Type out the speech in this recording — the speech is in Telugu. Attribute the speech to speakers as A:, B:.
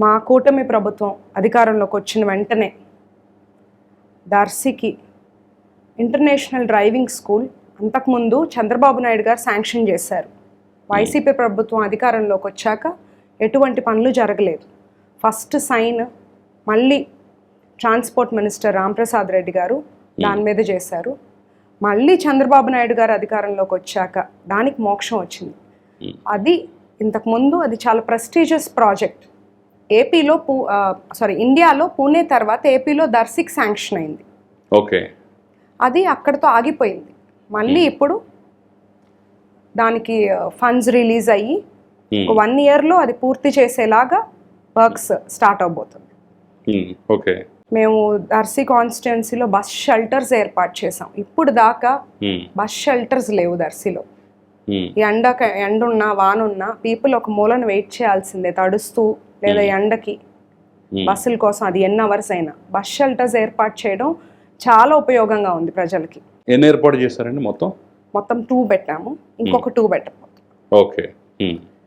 A: మా కూటమి ప్రభుత్వం అధికారంలోకి వచ్చిన వెంటనే దర్శికి ఇంటర్నేషనల్ డ్రైవింగ్ స్కూల్ అంతకుముందు చంద్రబాబు నాయుడు గారు శాంక్షన్ చేశారు. వైసీపీ ప్రభుత్వం అధికారంలోకి వచ్చాక ఎటువంటి పనులు జరగలేదు. ఫస్ట్ సైన్ మళ్ళీ ట్రాన్స్పోర్ట్ మినిస్టర్ రాంప్రసాద్ రెడ్డి గారు దాని మీద చేశారు. మళ్ళీ చంద్రబాబు నాయుడు గారు అధికారంలోకి వచ్చాక దానికి మోక్షం వచ్చింది. అది ఇంతకుముందు అది చాలా ప్రెస్టీజియస్ ప్రాజెక్ట్. ఏపీలో ఇండియాలో పూణే తర్వాత ఏపీలో దర్శికి శాంక్షన్ అయింది.
B: ఓకే,
A: అది అక్కడితో ఆగిపోయింది. మళ్ళీ ఇప్పుడు దానికి ఫండ్స్ రిలీజ్ అయ్యి 1 yearలో అది పూర్తి చేసేలాగా వర్క్స్ స్టార్ట్ అవబోతుంది.
B: ఓకే,
A: మేము దర్శి కాన్స్టిట్యున్సీలో బస్ షెల్టర్స్ ఏర్పాటు చేసాం. ఇప్పుడు దాకా బస్ షెల్టర్స్ లేవు దర్శిలో. ఎండున్నా వానున్నా పీపుల్ ఒక మూలను వెయిట్ చేయాల్సిందే, తడుస్తూ లేదా ఎండకి బస్సుల కోసం. అది ఎన్ని అవర్స్ అయినా బస్ షెల్టర్స్ ఏర్పాటు చేయడం చాలా ఉపయోగంగా ఉంది ప్రజలకి.
B: ఎన్ని ఏర్పాటు చేశారండి? మొత్తం
A: 2 పెట్టాము, ఇంకొక 2 పెట్టకపోతాం.
B: ఓకే.